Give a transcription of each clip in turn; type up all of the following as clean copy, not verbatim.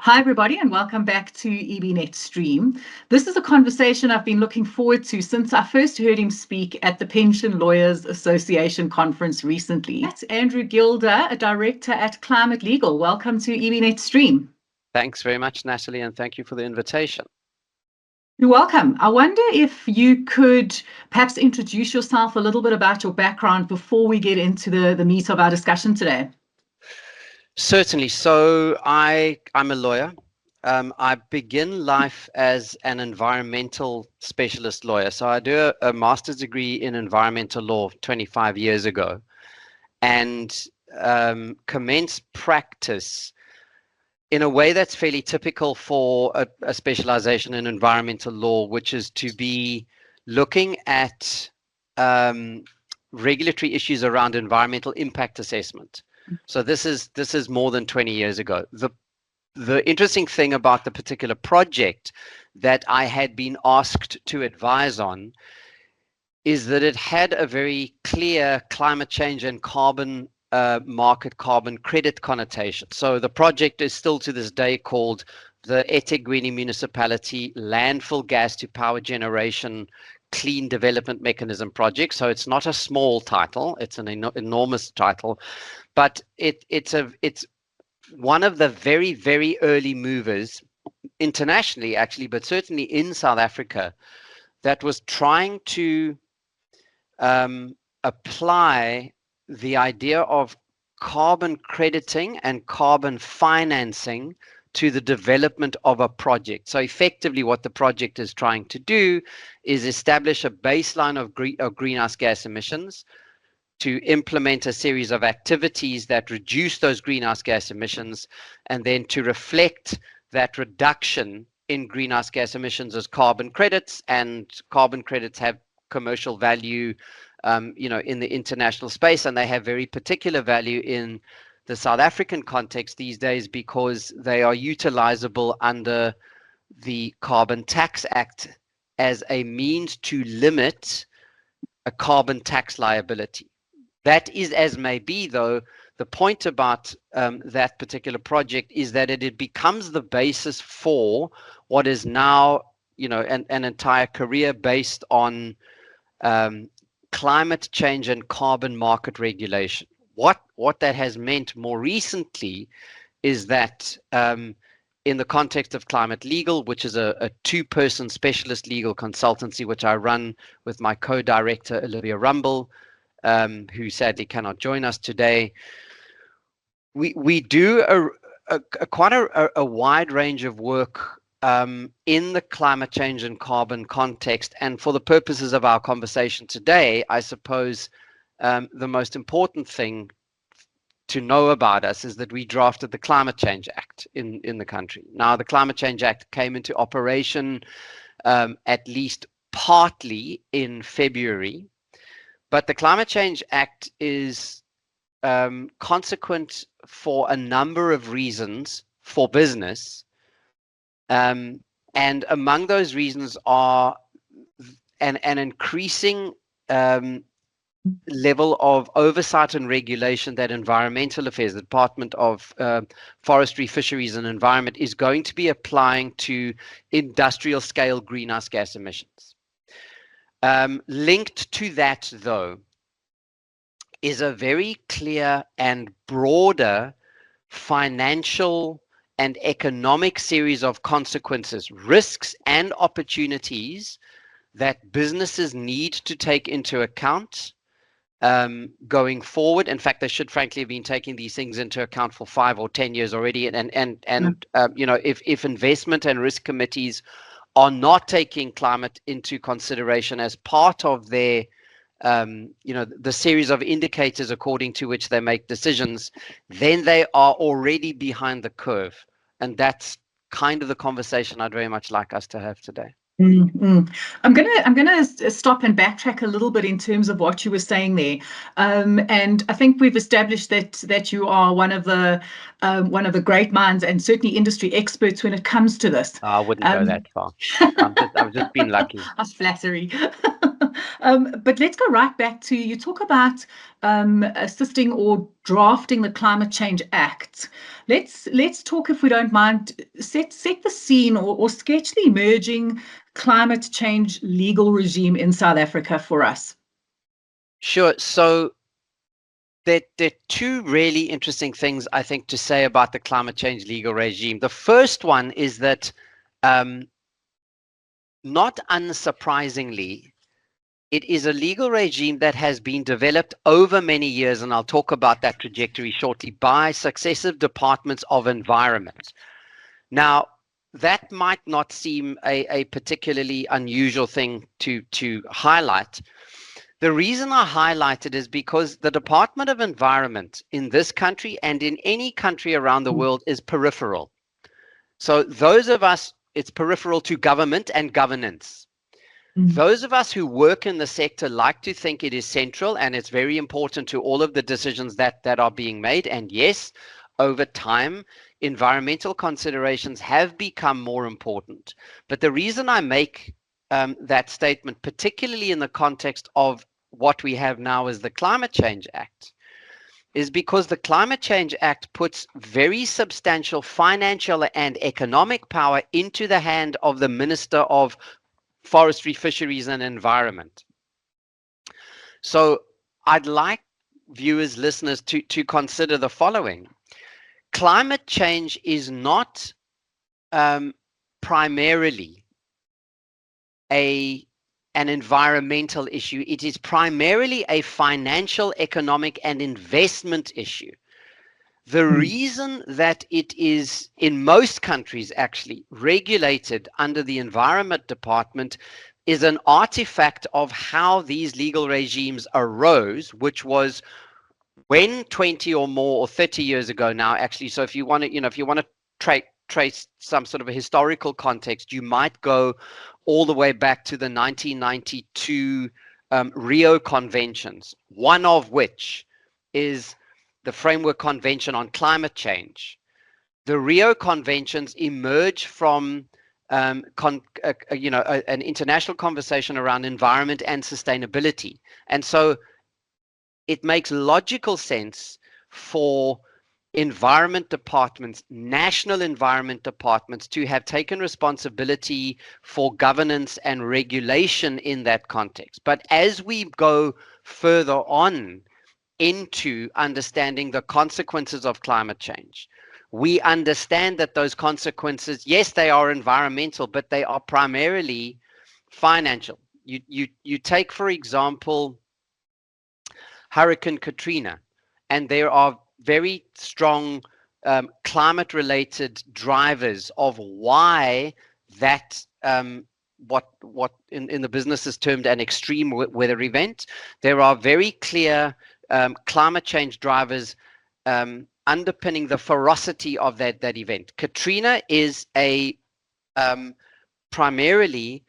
Hi, everybody, and welcome back to EBnet.Stream. This is a conversation I've been looking forward to since I first heard him speak at the Pension Lawyers Association conference recently. That's Andrew Gilder, a director at Climate Legal. Welcome to EBnet.Stream. Thanks very much, Natalie, and thank you for the invitation. You're welcome. I wonder if you could perhaps introduce yourself a little bit about your background before we get into the meat of our discussion today. Certainly. So I'm a lawyer. I begin life as an environmental specialist lawyer. So I do a master's degree in environmental law 25 years ago, and commenced practice in a way that's fairly typical for a specialization in environmental law, which is to be looking at regulatory issues around environmental impact assessment. So this is more than 20 years ago. The interesting thing about the particular project that I had been asked to advise on is that it had a very clear climate change and carbon market carbon credit connotation. So the project is still to this day called the eThekwini Municipality Landfill Gas to Power Generation Clean Development Mechanism Project. So it's not a small title, it's an enormous title, but it's one of the very, very early movers internationally, actually, but certainly in South Africa, that was trying to apply the idea of carbon crediting and carbon financing to the development of a project. So effectively what the project is trying to do is establish a baseline of greenhouse gas emissions, to implement a series of activities that reduce those greenhouse gas emissions, and then to reflect that reduction in greenhouse gas emissions as carbon credits, and carbon credits have commercial value in the international space, and they have very particular value in the South African context these days because they are utilizable under the Carbon Tax Act as a means to limit a carbon tax liability. That is as may be, though, the point about that particular project is that it becomes the basis for what is now, an entire career based on climate change and carbon market regulation. What that has meant more recently is that in the context of Climate Legal, which is a two-person specialist legal consultancy, which I run with my co-director, Olivia Rumble, who sadly cannot join us today, we do quite a wide range of work in the climate change and carbon context. And for the purposes of our conversation today, I suppose the most important thing to know about us is that we drafted the Climate Change Act in the country. Now, the Climate Change Act came into operation at least partly in February, but the Climate Change Act is consequent for a number of reasons for business. And among those reasons are an increasing level of oversight and regulation that Environmental Affairs, the Department of Forestry, Fisheries and Environment, is going to be applying to industrial scale greenhouse gas emissions. Linked to that, though, is a very clear and broader financial and economic series of consequences, risks and opportunities that businesses need to take into account going forward. In fact, they should frankly have been taking these things into account for 5 or 10 years already. If investment and risk committees are not taking climate into consideration as part of their the series of indicators according to which they make decisions, then they are already behind the curve. And that's kind of the conversation I'd very much like us to have today. I'm gonna stop and backtrack a little bit in terms of what you were saying there, and I think we've established that you are one of the great minds and certainly industry experts when it comes to this. I wouldn't go that far. I've just been lucky. That's flattery. But let's go right back to, you talk about assisting or drafting the Climate Change Act. Let's talk, if we don't mind, set the scene or sketch the emerging climate change legal regime in South Africa for us. Sure. So there are two really interesting things, I think, to say about the climate change legal regime. The first one is that, not unsurprisingly, it is a legal regime that has been developed over many years, and I'll talk about that trajectory shortly, by successive departments of environment. Now, that might not seem a particularly unusual thing to highlight. The reason I highlight it is because the Department of Environment in this country and in any country around the world is peripheral. So those of us, it's peripheral to government and governance. Those of us who work in the sector like to think it is central, and it's very important to all of the decisions that are being made. And yes, over time, environmental considerations have become more important. But the reason I make that statement, particularly in the context of what we have now as the Climate Change Act, is because the Climate Change Act puts very substantial financial and economic power into the hand of the Minister of Forestry, Fisheries and Environment. So I'd like viewers, listeners to consider the following. Climate change is not primarily an environmental issue. It is primarily a financial, economic and investment issue. The reason that it is in most countries actually regulated under the Environment Department is an artifact of how these legal regimes arose, which was when 20 or more or 30 years ago now, actually. So if you want to, trace some sort of a historical context, you might go all the way back to the 1992 Rio Conventions, one of which is the Framework Convention on Climate Change. The Rio Conventions emerge from an international conversation around environment and sustainability. And so it makes logical sense for environment departments, national environment departments, to have taken responsibility for governance and regulation in that context. But as we go further on into understanding the consequences of climate change, we understand that those consequences, yes, they are environmental, but they are primarily financial. You take, for example, Hurricane Katrina, and there are very strong climate-related drivers of why that what in the business is termed an extreme weather event. There are very clear climate change drivers underpinning the ferocity of that event. Katrina is primarily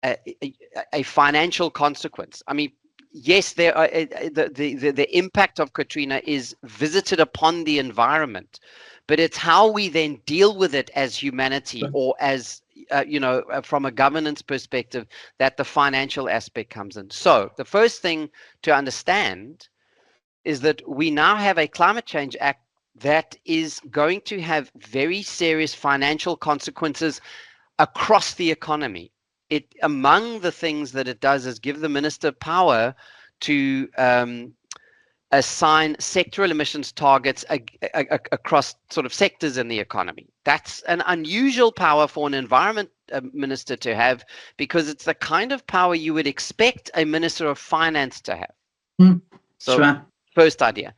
a financial consequence. I mean, yes, there are, the impact of Katrina is visited upon the environment, but it's how we then deal with it as humanity, or as from a governance perspective, that the financial aspect comes in. So the first thing to understand is that we now have a Climate Change Act that is going to have very serious financial consequences across the economy. It, among the things that it does, is give the minister power to assign sectoral emissions targets across sort of sectors in the economy. That's an unusual power for an environment minister to have, because it's the kind of power you would expect a minister of finance to have. So sure. First idea.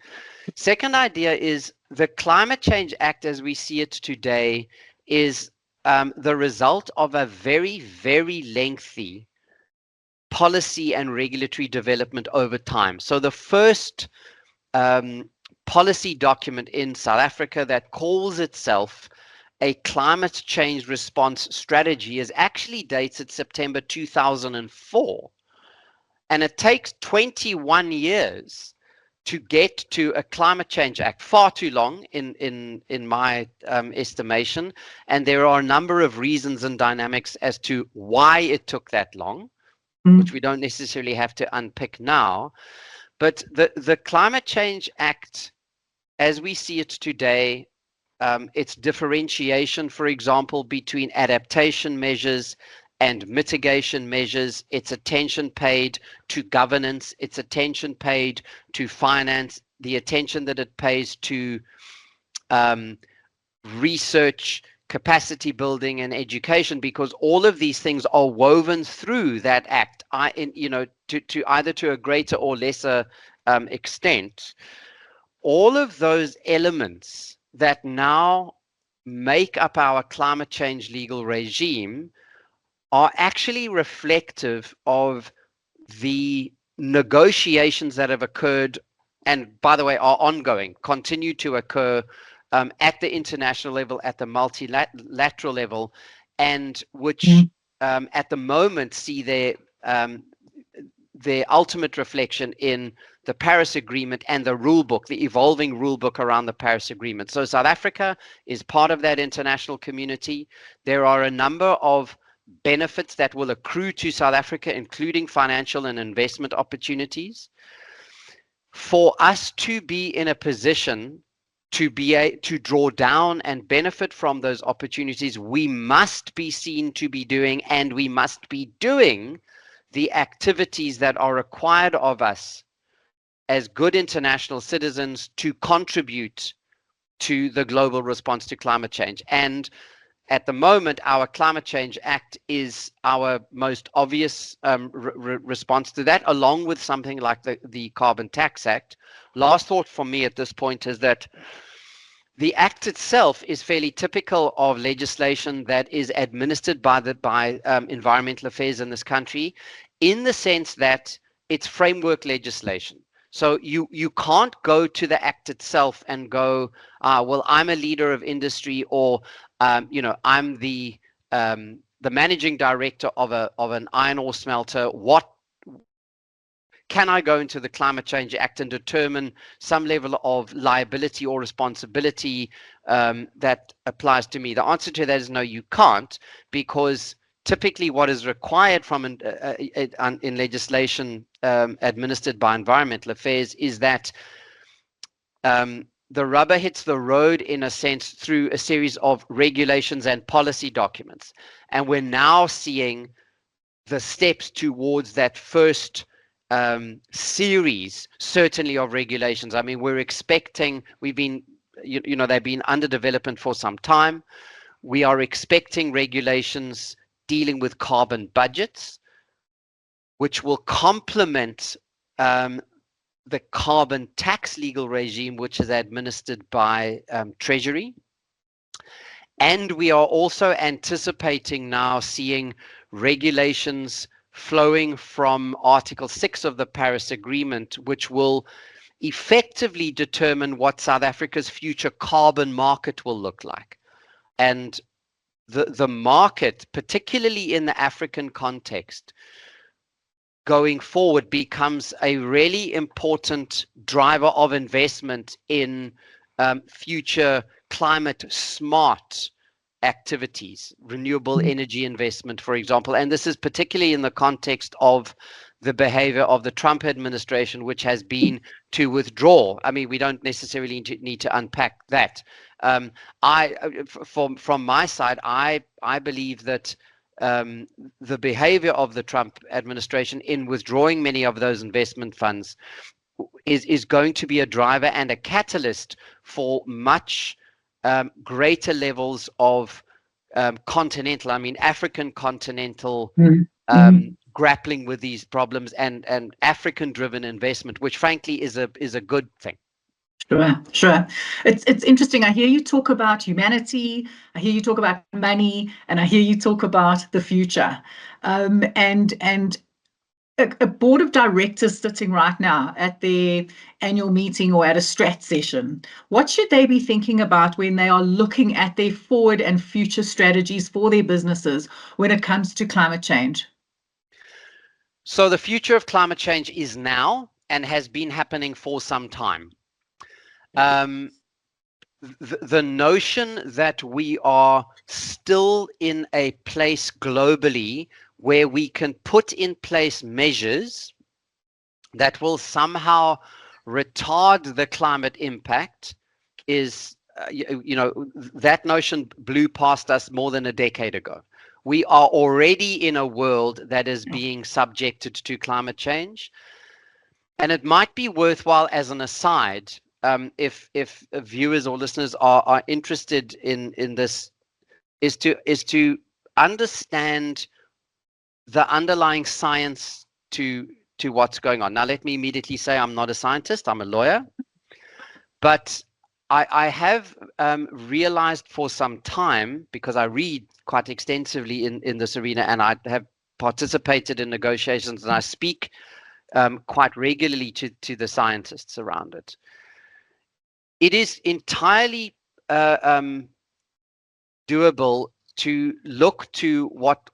Second idea is the Climate Change Act as we see it today is the result of a very, very lengthy policy and regulatory development over time. So the first policy document in South Africa that calls itself a climate change response strategy is actually dated September 2004. And it takes 21 years to get to a Climate Change Act, far too long in my estimation. And there are a number of reasons and dynamics as to why it took that long. which we don't necessarily have to unpick now. But the Climate Change Act, as we see it today, its differentiation, for example, between adaptation measures and mitigation measures, its attention paid to governance, its attention paid to finance, the attention that it pays to research, capacity building, and education, because all of these things are woven through that act, to either to a greater or lesser extent. All of those elements that now make up our climate change legal regime are actually reflective of the negotiations that have occurred, and by the way, are ongoing, continue to occur at the international level, at the multilateral level, and which at the moment see their ultimate reflection in the Paris Agreement and the rule book, the evolving rule book around the Paris Agreement. So South Africa is part of that international community. There are a number of benefits that will accrue to South Africa, including financial and investment opportunities. For us to be in a position to draw down and benefit from those opportunities, we must be seen to be doing, and we must be doing, the activities that are required of us as good international citizens to contribute to the global response to climate change. And at the moment, our Climate Change Act is our most obvious response to that, along with something like the Carbon Tax Act. Last thought for me at this point is that the Act itself is fairly typical of legislation that is administered by Environmental Affairs in this country, in the sense that it's framework legislation. So you can't go to the Act itself and go, well, I'm a leader of industry, or I'm the managing director of an iron ore smelter. What can I go into the Climate Change Act and determine some level of liability or responsibility that applies to me? The answer to that is no, you can't, because typically what is required from in legislation administered by Environmental Affairs is that the rubber hits the road, in a sense, through a series of regulations and policy documents. And we're now seeing the steps towards that first series, certainly, of regulations. I mean, we're expecting, they've been under development for some time. We are expecting regulations dealing with carbon budgets, which will complement the carbon tax legal regime, which is administered by Treasury. And we are also anticipating now seeing regulations flowing from Article 6 of the Paris Agreement, which will effectively determine what South Africa's future carbon market will look like. And the market, particularly in the African context, going forward, becomes a really important driver of investment in future climate smart activities, renewable energy investment, for example. And this is particularly in the context of the behavior of the Trump administration, which has been to withdraw. I mean, we don't necessarily need to unpack that. From my side, I believe that the behavior of the Trump administration in withdrawing many of those investment funds is going to be a driver and a catalyst for much greater levels of African continental grappling with these problems, and African-driven investment, which frankly is a good thing. Sure. It's interesting. I hear you talk about humanity, I hear you talk about money, and I hear you talk about the future. And a board of directors sitting right now at their annual meeting or at a strat session, what should they be thinking about when they are looking at their forward and future strategies for their businesses when it comes to climate change? So the future of climate change is now and has been happening for some time. The notion that we are still in a place globally where we can put in place measures that will somehow retard the climate impact is, that notion blew past us more than a decade ago. We are already in a world that is being subjected to climate change. And it might be worthwhile as an aside, if viewers or listeners are interested in this, is to understand the underlying science to what's going on. Now, let me immediately say I'm not a scientist, I'm a lawyer, but I have realized for some time, because I read quite extensively in this arena, and I have participated in negotiations, and I speak quite regularly to the scientists around it. It is entirely doable to look to what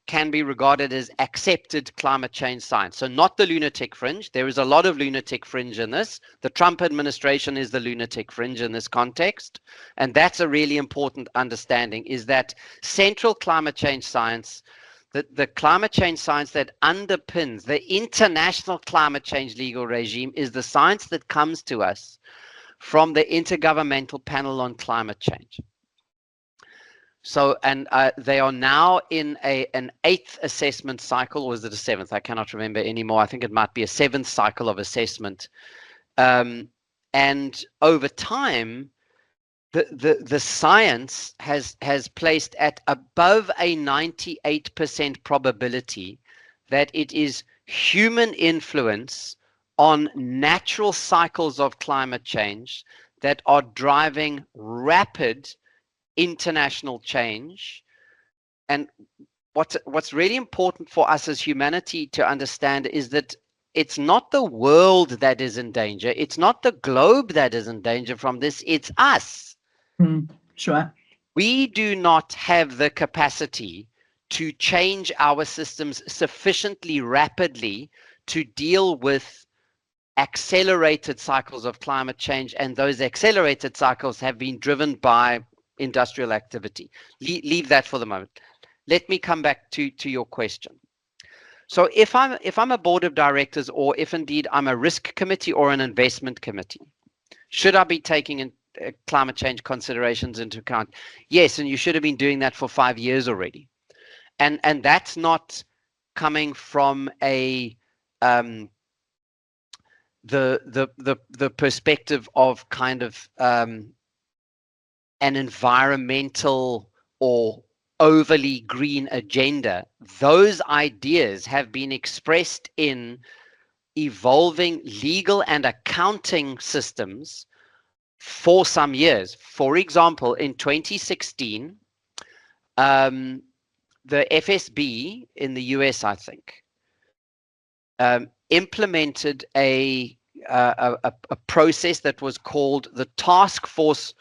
can be regarded as accepted climate change science. So not the lunatic fringe. There is a lot of lunatic fringe in this. The Trump administration is the lunatic fringe in this context. And that's a really important understanding, is that central climate change science, the climate change science that underpins the international climate change legal regime, is the science that comes to us from the Intergovernmental Panel on Climate Change. So, and they are now in an 8th assessment cycle, or is it a 7th? I cannot remember anymore. I think it might be a 7th cycle of assessment. And over time, the science has placed at above a 98% probability that it is human influence on natural cycles of climate change that are driving rapid international change. And what's really important for us as humanity to understand is that it's not the world that is in danger, it's not the globe that is in danger from this, it's us. Sure. We do not have the capacity to change our systems sufficiently rapidly to deal with accelerated cycles of climate change, and those accelerated cycles have been driven by industrial activity. Leave that for the moment. Let me come back to your question. So if I'm a board of directors, or if indeed I'm a risk committee or an investment committee, should I be taking climate change considerations into account? Yes, and you should have been doing that for 5 years already. And that's not coming from a the perspective of kind of an environmental or overly green agenda. Those ideas have been expressed in evolving legal and accounting systems for some years. For example, in 2016, the FSB in the US, I think, implemented a process that was called the Task Force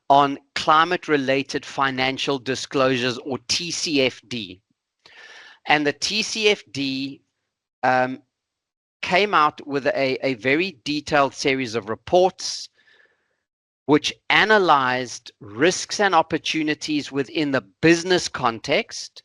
on Climate-Related Financial Disclosures, or TCFD. And the TCFD came out with a very detailed series of reports which analyzed risks and opportunities within the business context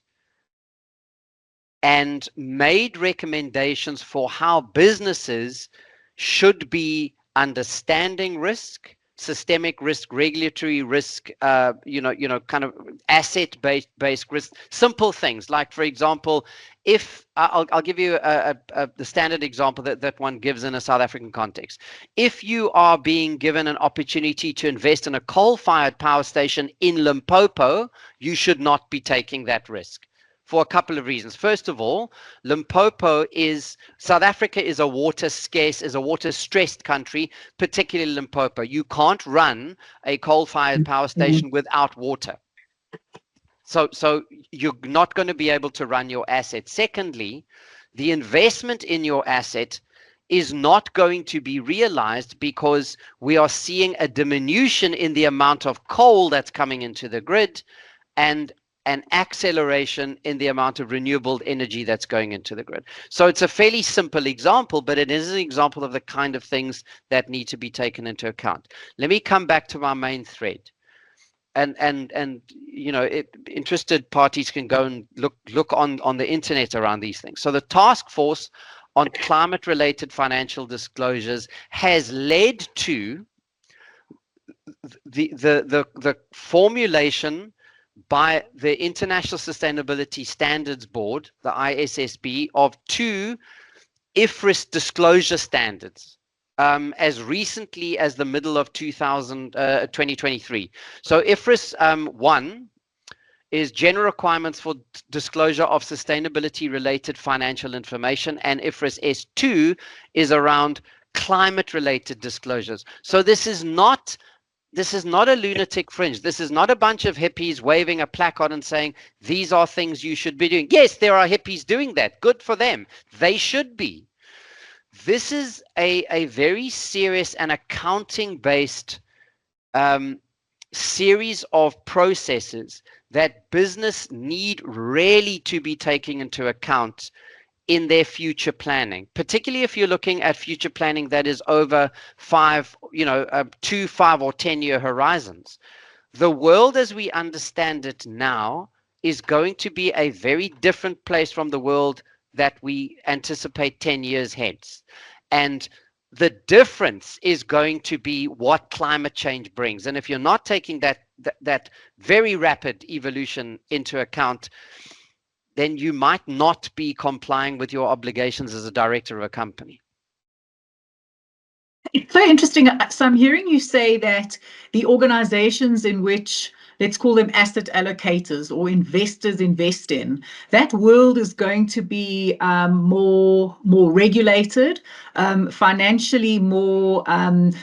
and made recommendations for how businesses should be understanding risk, systemic risk, regulatory risk, kind of asset-based risk, simple things like, for example, if I'll give you the standard example that one gives in a South African context. If you are being given an opportunity to invest in a coal-fired power station in Limpopo, you should not be taking that risk, for a couple of reasons. First of all, South Africa is a water stressed country, particularly Limpopo. You can't run a coal-fired power station without water. So you're not going to be able to run your asset. Secondly, the investment in your asset is not going to be realized because we are seeing a diminution in the amount of coal that's coming into the grid, and an acceleration in the amount of renewable energy that's going into the grid. So it's a fairly simple example, but it is an example of the kind of things that need to be taken into account. Let me come back to my main thread. and interested parties can go and look on the internet around these things. So the task force on climate related financial disclosures has led to the formulation by the International Sustainability Standards Board, the ISSB, of 2 IFRS disclosure standards as recently as the middle of 2023. So IFRS 1 is general requirements for disclosure of sustainability related financial information, and IFRS S2 is around climate related disclosures. So this is not a lunatic fringe. This is not a bunch of hippies waving a placard and saying, these are things you should be doing. Yes, there are hippies doing that. Good for them. They should be. This is a very serious and accounting-based series of processes that business need really to be taking into account in their future planning, particularly if you're looking at future planning that is over 2, 5, or 10-year horizons. The world as we understand it now is going to be a very different place from the world that we anticipate 10 years hence. And the difference is going to be what climate change brings. And if you're not taking that very rapid evolution into account, then you might not be complying with your obligations as a director of a company. It's so interesting. So I'm hearing you say that the organizations in which, let's call them asset allocators or investors invest in, that world is going to be more regulated, financially more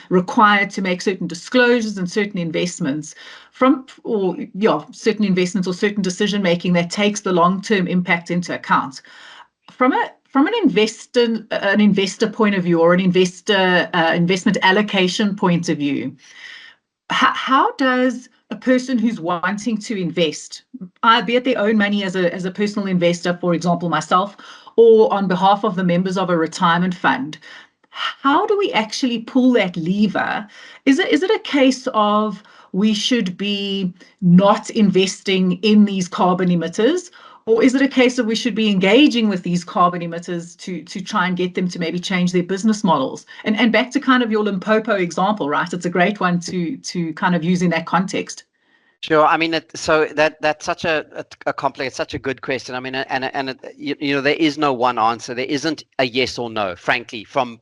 required to make certain disclosures and certain investments certain investments or certain decision making that takes the long-term impact into account. From an investor point of view, or an investment allocation point of view, how does a person who's wanting to invest, be it their own money as a personal investor, for example, myself, or on behalf of the members of a retirement fund, how do we actually pull that lever? Is it a case of we should be not investing in these carbon emitters? Or is it a case of we should be engaging with these carbon emitters to try and get them to maybe change their business models? And back to kind of your Limpopo example, right? It's a great one to kind of use in that context. Sure. I mean, so that's such a complex, such a good question. I mean, and there is no one answer. There isn't a yes or no, frankly, from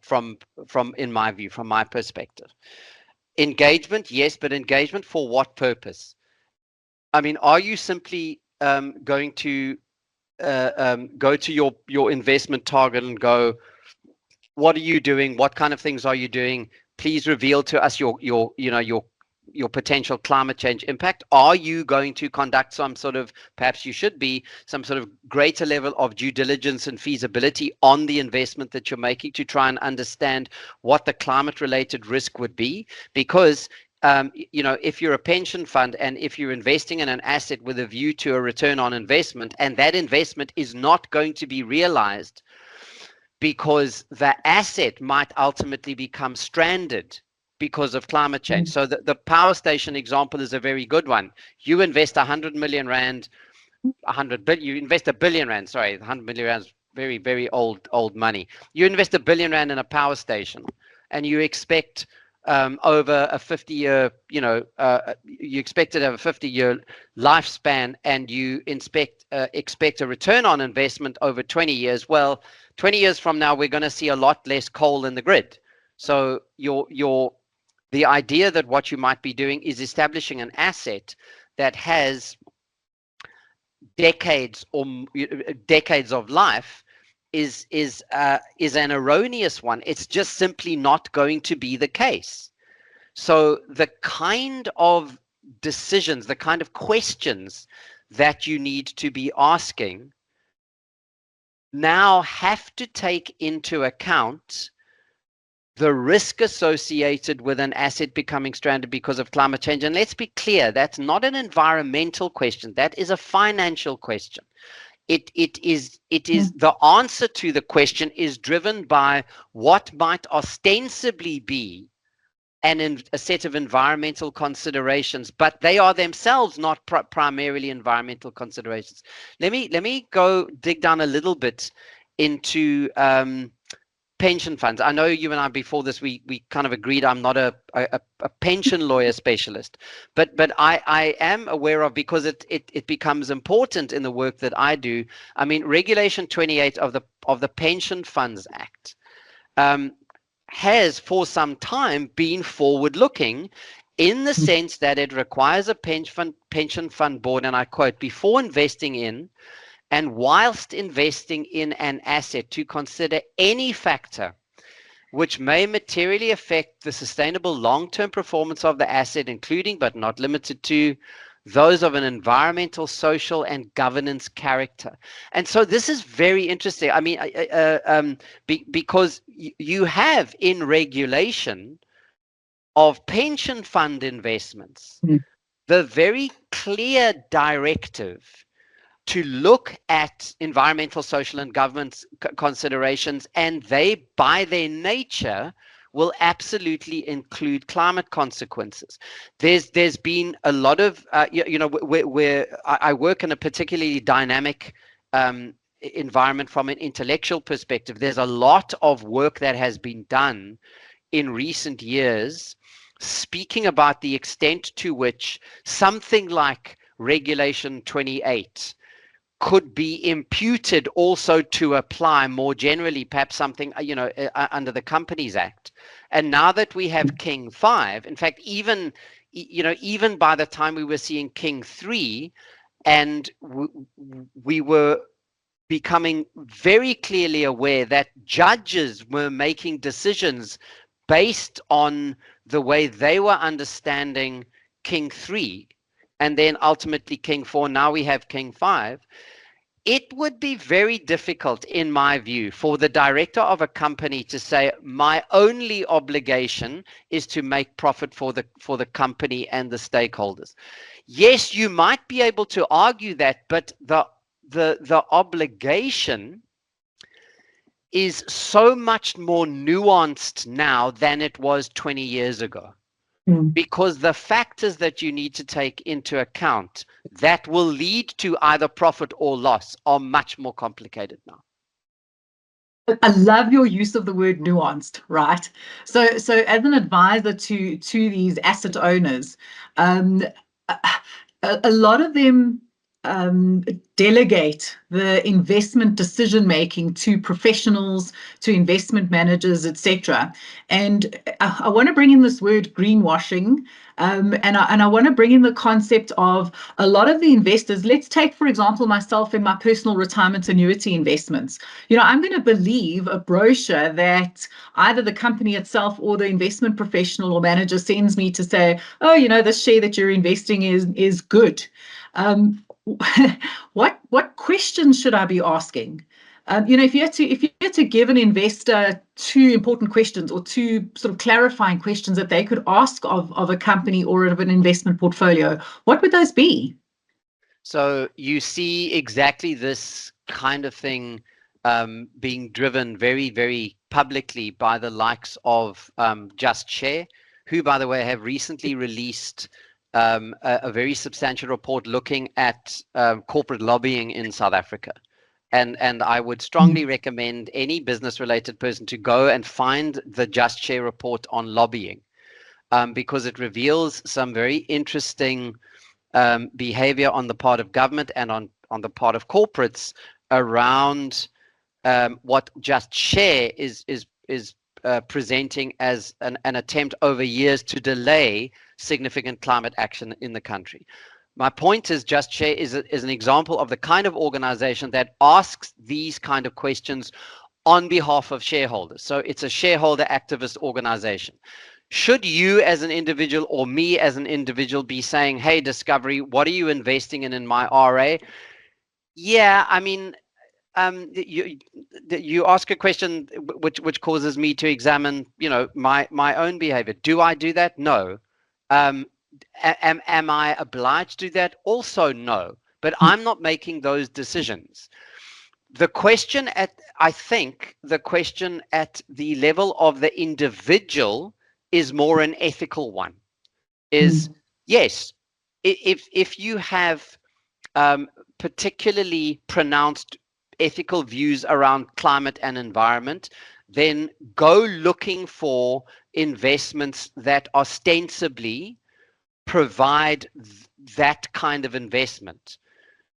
in my view, from my perspective. Engagement, yes, but engagement for what purpose? I mean, are you simply going to go to your investment target and go, what are you doing? What kind of things are you doing? Please reveal to us your potential climate change impact. Are you going to conduct some sort of, perhaps you should be, some sort of greater level of due diligence and feasibility on the investment that you're making to try and understand what the climate related risk would be? Because if you're a pension fund and if you're investing in an asset with a view to a return on investment, and that investment is not going to be realized because the asset might ultimately become stranded because of climate change. So the power station example is a very good one. You invest 100 million rand, you invest $1 billion rand, sorry, 100 million rand is very, very old money. You invest $1 billion rand in a power station and you expect over a 50-year, you expect it to have a 50-year lifespan, and you expect a return on investment over 20 years. Well, 20 years from now, we're going to see a lot less coal in the grid. So the idea that what you might be doing is establishing an asset that has decades of life is an erroneous one. It's just simply not going to be the case. So the kind of decisions, the kind of questions that you need to be asking now have to take into account the risk associated with an asset becoming stranded because of climate change. And let's be clear, that's not an environmental question. That is a financial question. It is the answer to the question is driven by what might ostensibly be and in a set of environmental considerations, but they are themselves not primarily environmental considerations. Let me go dig down a little bit into pension funds. I know you and I before this we kind of agreed I'm not a pension lawyer specialist, but I am aware of, because it becomes important in the work that I do. I mean, Regulation 28 of the Pension Funds Act has for some time been forward-looking, in the sense that it requires a pension fund board, and I quote, before investing in and whilst investing in an asset, to consider any factor which may materially affect the sustainable long-term performance of the asset, including but not limited to those of an environmental, social, and governance character. And so this is very interesting. I mean, because you have in regulation of pension fund investments the very clear directive to look at environmental, social, and governance considerations, and they, by their nature, will absolutely include climate consequences. There's been a lot of, where I work in a particularly dynamic environment from an intellectual perspective. There's a lot of work that has been done in recent years speaking about the extent to which something like Regulation 28 could be imputed also to apply more generally, perhaps something, under the Companies Act. And now that we have King 5, in fact, even by the time we were seeing King 3, and we were becoming very clearly aware that judges were making decisions based on the way they were understanding King 3, and then ultimately King 4, now we have King 5. It would be very difficult, in my view, for the director of a company to say, my only obligation is to make profit for the company and the stakeholders. Yes, you might be able to argue that, but the obligation is so much more nuanced now than it was 20 years ago. Because the factors that you need to take into account that will lead to either profit or loss are much more complicated now. I love your use of the word nuanced, right? So as an advisor to these asset owners, a lot of them delegate the investment decision making to professionals, to investment managers, etc. And I want to bring in this word greenwashing, and I want to bring in the concept of a lot of the investors. Let's take, for example, myself in my personal retirement annuity investments. I'm going to believe a brochure that either the company itself or the investment professional or manager sends me to say, oh, this share that you're investing is good. What questions should I be asking? If you had to give an investor two important questions or two sort of clarifying questions that they could ask of a company or of an investment portfolio, what would those be? So you see exactly this kind of thing being driven very, very publicly by the likes of Just Share, who, by the way, have recently released a very substantial report looking at corporate lobbying in South Africa. And I would strongly recommend any business-related person to go and find the Just Share report on lobbying, because it reveals some very interesting behavior on the part of government and on the part of corporates around what Just Share is presenting as an attempt over years to delay significant climate action in the country. My point is, Just Share is an example of the kind of organization that asks these kind of questions on behalf of shareholders. So it's a shareholder activist organization. Should you as an individual or me as an individual be saying, hey, Discovery, what are you investing in my RA? Yeah, I mean, you ask a question which causes me to examine, my own behavior. Do I do that? No. Am I obliged to do that? Also, no. But I'm not making those decisions. I think the question at the level of the individual is more an ethical one. Is yes, if you have particularly pronounced ethical views around climate and environment, then go looking for investments that ostensibly provide that kind of investment.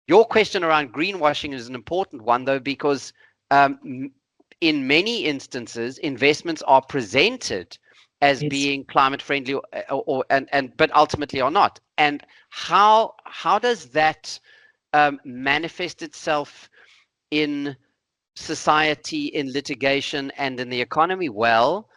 Your question around greenwashing is an important one, though, because in many instances, investments are presented as being climate friendly, but ultimately are not. And how does that manifest itself in society, in litigation, and in the economy? Well,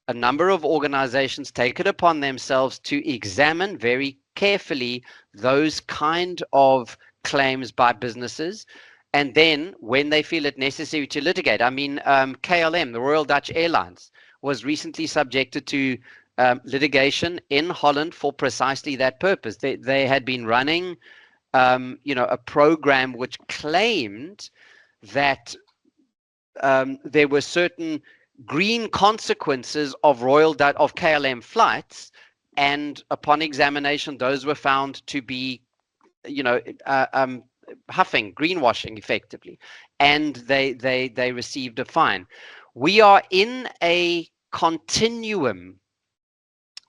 a number of organizations take it upon themselves to examine very carefully those kind of claims by businesses, and then when they feel it necessary to litigate. I mean, KLM, the Royal Dutch Airlines, was recently subjected to litigation in Holland for precisely that purpose. They had been running a program which claimed that there were certain green consequences of KLM flights, and upon examination, those were found to be, huffing, greenwashing, effectively, and they received a fine. We are in a continuum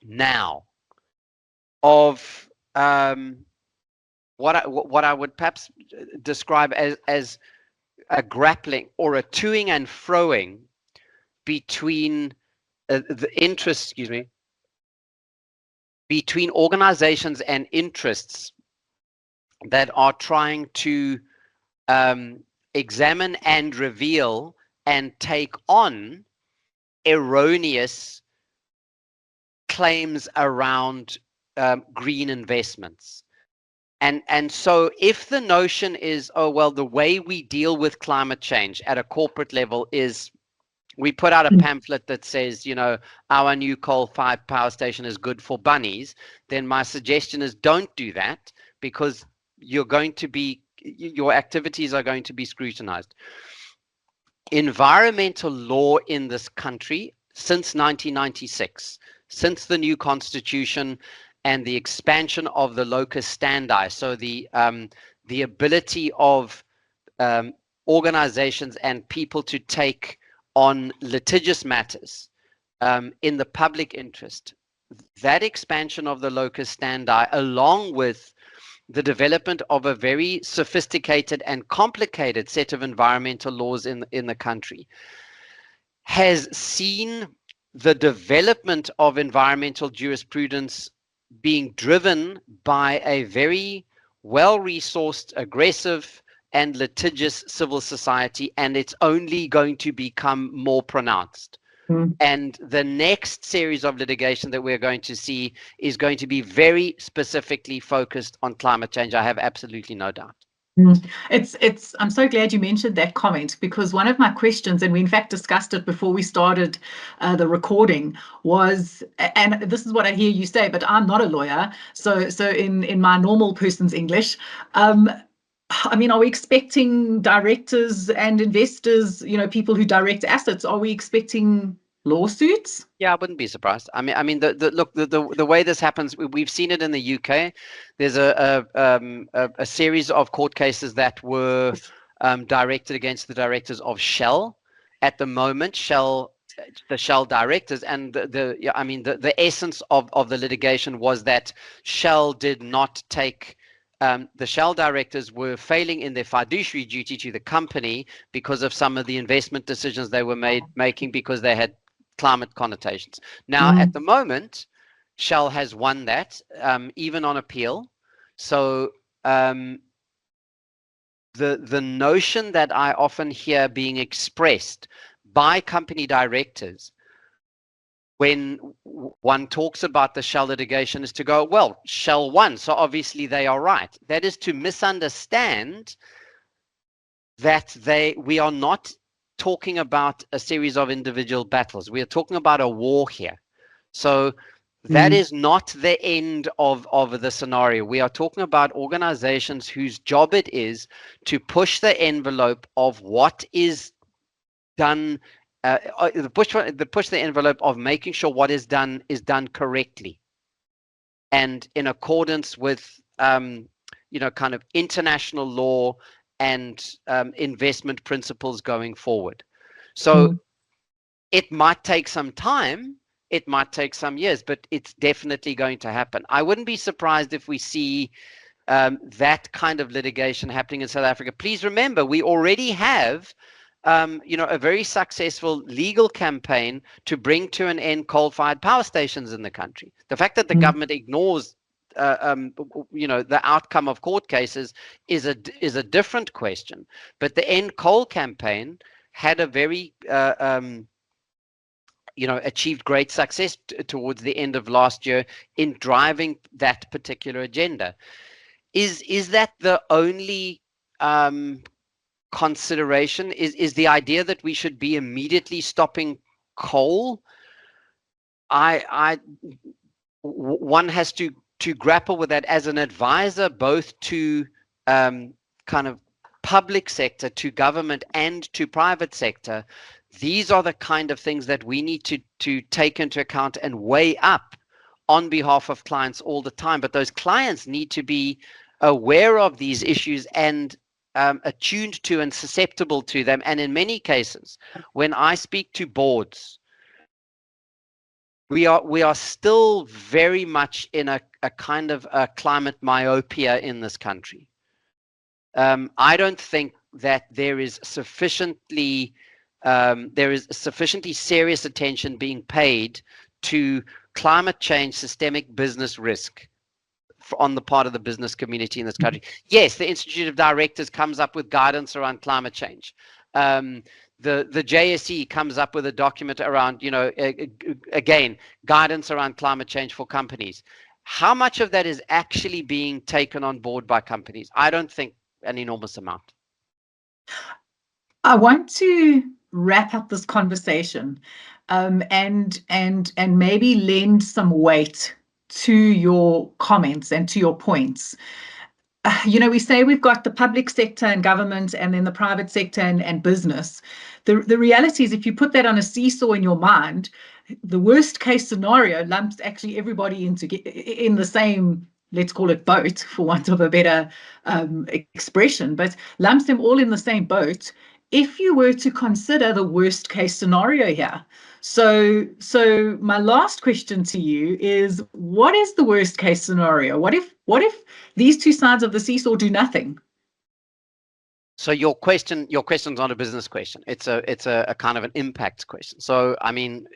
now of what I would perhaps describe as a grappling or a toing and froing between the interests, between organizations and interests that are trying to examine and reveal and take on erroneous claims around green investments. And so if the notion is, oh, well, the way we deal with climate change at a corporate level is we put out a pamphlet that says, our new coal-fired power station is good for bunnies, then my suggestion is don't do that, because your activities are going to be scrutinized. Environmental law in this country since 1996, since the new constitution and the expansion of the locus standi, so the ability of organizations and people to take on litigious matters in the public interest, that expansion of the locus standi, along with the development of a very sophisticated and complicated set of environmental laws in the country, has seen the development of environmental jurisprudence being driven by a very well-resourced, aggressive, and litigious civil society, and it's only going to become more pronounced. And the next series of litigation that we're going to see is going to be very specifically focused on climate change. I have absolutely no doubt. I'm so glad you mentioned that comment, because one of my questions, and we in fact discussed it before we started the recording, was, and this is what I hear you say, but I'm not a lawyer, so in my normal person's English, I mean, are we expecting directors and investors, people who direct assets, are we expecting lawsuits? Yeah, I wouldn't be surprised. I mean, the way this happens, we've seen it in the UK. There's a series of court cases that were directed against the directors of Shell. At the moment, the Shell directors, and the essence of the litigation was that Shell did not take. The Shell directors were failing in their fiduciary duty to the company because of some of the investment decisions they were making, because they had climate connotations. Now, at the moment, Shell has won that, even on appeal. So the notion that I often hear being expressed by company directors when one talks about the Shell litigation is to go, well, Shell won, so obviously they are right. That is to misunderstand that we are not talking about a series of individual battles. We are talking about a war here. So that is not the end of the scenario. We are talking about organizations whose job it is to push the envelope of what is done the envelope of making sure what is done correctly and in accordance with kind of international law and investment principles going forward. So it might take some time, it might take some years, but it's definitely going to happen. I wouldn't be surprised if we see that kind of litigation happening in South Africa. Please remember, we already have a very successful legal campaign to bring to an end coal-fired power stations in the country. The fact that the government ignores the outcome of court cases is a different question. But the End Coal campaign had a very achieved great success towards the end of last year in driving that particular agenda. Is that the only consideration? Is the idea that we should be immediately stopping coal? One has to grapple with that as an advisor, both to kind of public sector, to government, and to private sector. These are the kind of things that we need to take into account and weigh up on behalf of clients all the time. But those clients need to be aware of these issues and attuned to and susceptible to them. And in many cases, when I speak to boards, we are still very much in a kind of a climate myopia in this country. I don't think that there is sufficiently serious attention being paid to climate change systemic business risk on the part of the business community in this country. Yes, the Institute of Directors comes up with guidance around climate change. The JSE comes up with a document around, again, guidance around climate change for companies. How much of that is actually being taken on board by companies? I don't think an enormous amount. I want to wrap up this conversation and maybe lend some weight to your comments and to your points. We say we've got the public sector and government and then the private sector and business. The reality is, if you put that on a seesaw in your mind, the worst case scenario lumps actually everybody in the same, let's call it boat, for want of a better expression, but lumps them all in the same boat if you were to consider the worst case scenario here. So my last question to you is, what is the worst case scenario? What if these two sides of the seesaw do nothing? So your question's not a business question. It's a kind of an impact question. So I mean,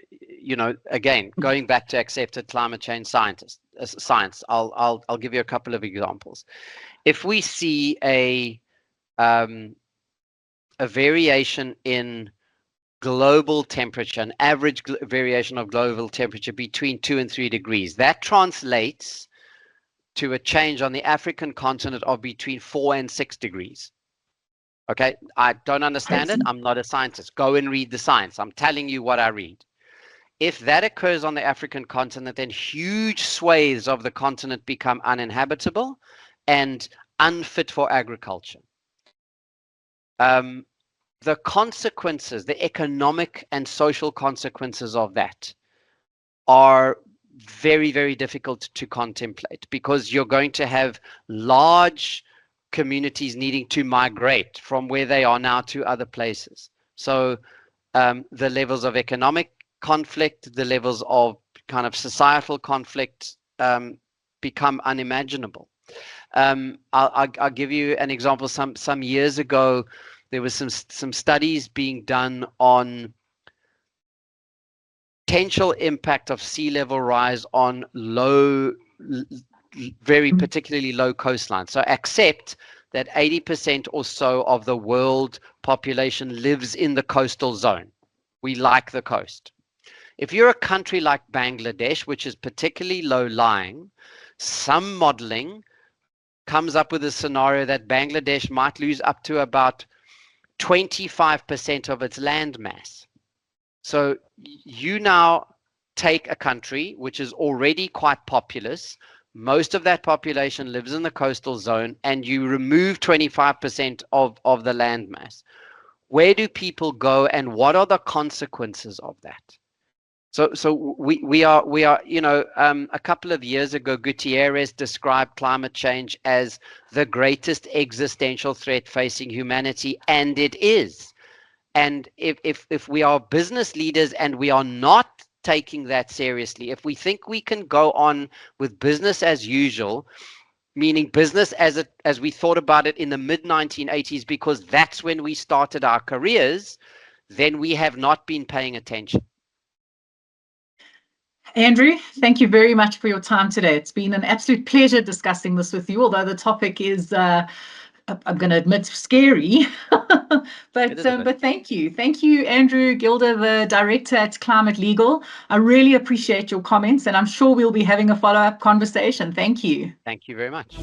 again, going back to accepted climate change science, I'll give you a couple of examples. If we see a variation in global temperature, an average variation of global temperature between 2 and 3 degrees, that translates to a change on the African continent of between 4 and 6 degrees. Okay, I don't understand it. I'm not a scientist. Go and read the science. I'm telling you what I read. If that occurs on the African continent, then huge swathes of the continent become uninhabitable and unfit for agriculture. The consequences, the economic and social consequences of that are very, very difficult to contemplate, because you're going to have large communities needing to migrate from where they are now to other places. So the levels of economic conflict, the levels of kind of societal conflict become unimaginable. I'll give you an example. Some years ago, there was some studies being done on potential impact of sea level rise on very particularly low coastlines. So accept that 80% or so of the world population lives in the coastal zone. We like the coast. If you're a country like Bangladesh, which is particularly low lying, some modeling comes up with a scenario that Bangladesh might lose up to about 25% of its land mass. So you now take a country which is already quite populous, most of that population lives in the coastal zone, and you remove 25% of the land mass. where do people go, and what are the consequences of that? So we are a couple of years ago, Gutierrez described climate change as the greatest existential threat facing humanity, and it is. And if we are business leaders and we are not taking that seriously, if we think we can go on with business as usual, meaning business as we thought about it in the mid-1980s, because that's when we started our careers, then we have not been paying attention. Andrew, thank you very much for your time today. It's been an absolute pleasure discussing this with you, although the topic is, I'm going to admit, scary. But thank you. Thank you, Andrew Gilder, the director at Climate Legal. I really appreciate your comments, and I'm sure we'll be having a follow-up conversation. Thank you. Thank you very much.